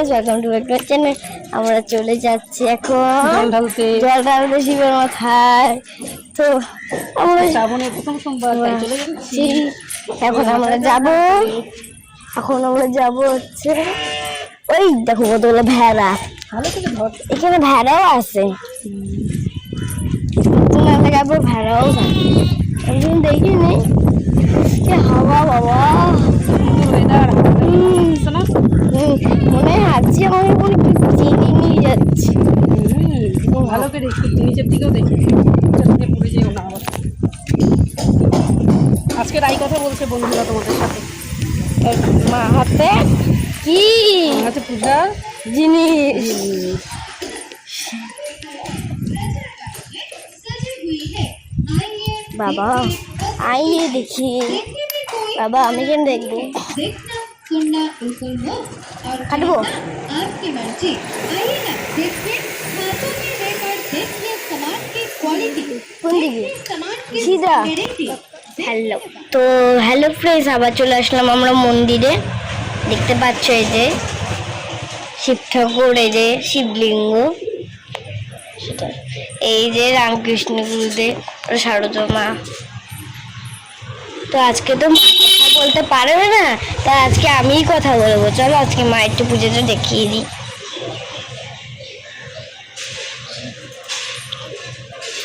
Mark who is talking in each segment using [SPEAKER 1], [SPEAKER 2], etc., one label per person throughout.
[SPEAKER 1] Guys, welcome to back to my channel. আমরা চলে যাচ্ছি এখন জল ঢালতে শিবের মাথায়। তো আমরা
[SPEAKER 2] শ্রাবণের প্রথম সোমবার তাই চলে যাচ্ছি।
[SPEAKER 1] এখন আমরা যাব হচ্ছে ওই দেখো কতগুলো ভেড়া, এখানে ভেড়াও আছে। তোমার যাবো ভেড়াও একদিন দেখিনি। হাওয়া বাবা, মনে হয় হাঁটছি, আমাকে কোনো কিছু চিনি নিয়ে যাচ্ছে।
[SPEAKER 2] ভালো করে একটু নিচের দিকেও দেখি, পড়ে যেও না আবার। আজকে এই কথা বলছে বন্ধুরা তোমাদের সাথে।
[SPEAKER 1] মা হাতে কি
[SPEAKER 2] হাতে পূজার
[SPEAKER 1] জিনিস। বাবা আইয়ে দেখি, বাবা আমি কেন দেখবো, কাটবো। কোন দিকে? সিধা। হ্যালো, তো হ্যালো ফ্রেন্ডস, আবার চলে আসলাম আমরা মন্দিরে। দেখতে পাচ্ছ এই যে শিব ঠাকুর, এই যে শিবলিঙ্গ, সেটা এই যে রামকৃষ্ণ গুরুদেব, শারদা মা। তো আজকে তো মা কথা বলতে পারবে না, তাই আজকে আমিই কথা বলবো। চলো আজকে মায়ের একটু পুজোটা দেখিয়ে দিই।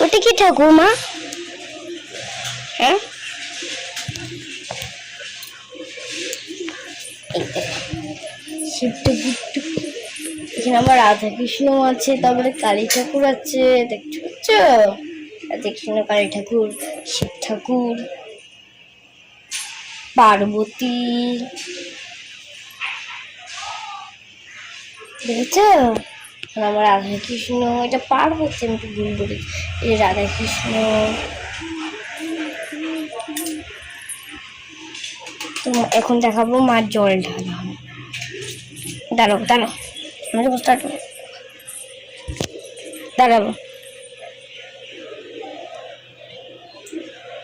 [SPEAKER 1] ওটা কি ঠাকুর মা? হ্যাঁ, শিব ঠাকুর, এখানে আমার রাধা কৃষ্ণ আছে, তারপরে কালী ঠাকুর আছে, দেখতে পাচ্ছ? রাধা কৃষ্ণ, কালী ঠাকুর, শিব ঠাকুর, পার্বতী, দেখেছ? আমার রাধা কৃষ্ণ, এটা পার্বতী, আমি একটু ভুল বলি, এই রাধা কৃষ্ণ। তো এখন দেখাবো মার জল ঢালা। দাঁড়াবো দাঁড়াবো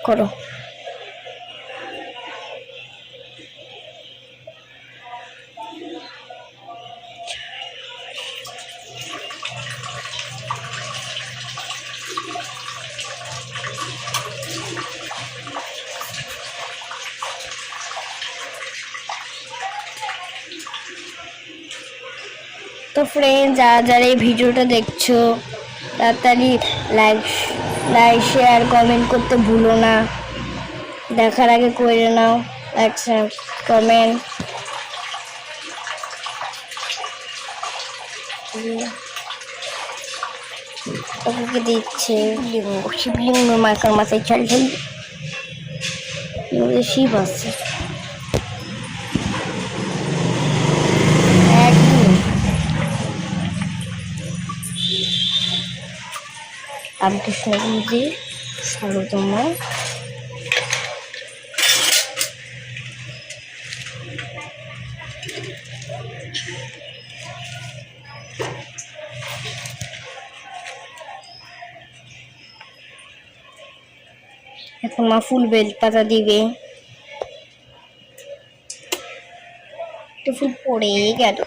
[SPEAKER 1] করো। তো ফ্রেন্ড, যারা এই ভিডিওটা দেখছো, তাড়াতাড়ি লাইক শেয়ার কমেন্ট করতে ভুলো না। দেখার আগে করে নাও লাইক কমেন্ট। ওকে দিচ্ছে শিবলিঙ্গ, মাকার মাথায় চাল শিব আছে। রামকৃষ্ণ গুরুজি, শারদা মা, এখন মা ফুল বেলপাতা দিবে। একটু ফুল পড়ে গেল।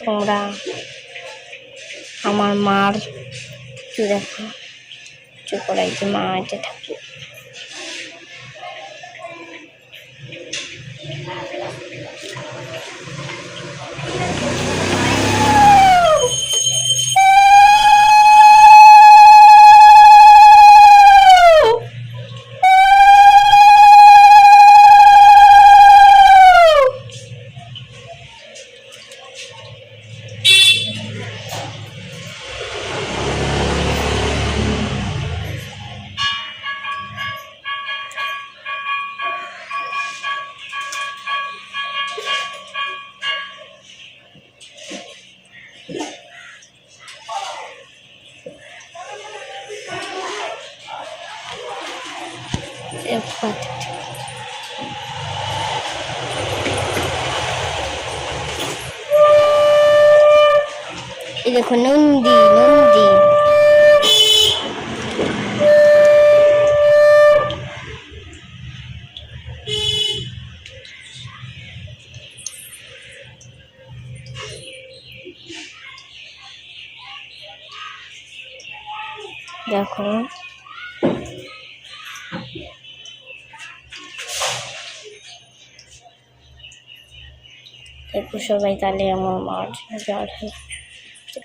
[SPEAKER 1] তোমরা আমার মার দেখো চুপ করাই যে মা এটা থাকে। এই দেখো নন্দী নন্দী। দেখো একটু সবাই তাহলে আমার মার জ্বর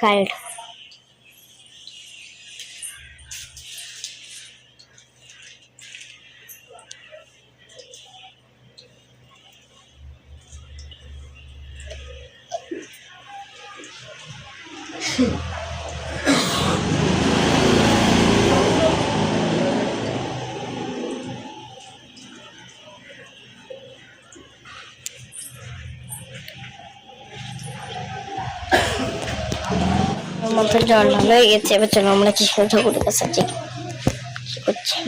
[SPEAKER 1] গায়ে মধ্যে জল ঢালা হয়ে গেছে। এবার চলো আমরা কৃষ্ণ ঠাকুরের কাছে যাই। কি করছেন?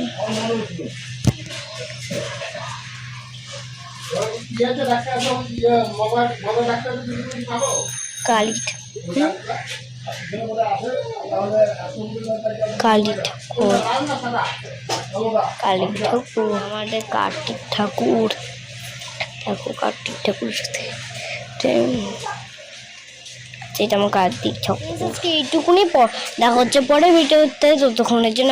[SPEAKER 1] কালী কালী ঠাকুর কালী ঠাকুর আমাদের কার্তিক ঠাকুর কার্তিক ঠাকুরের সাথে যেটা আমার কার্তিক ঠাকুর। এইটুকুনি দেখা হচ্ছে পরে ভিডিওতে, ততক্ষণের জন্য।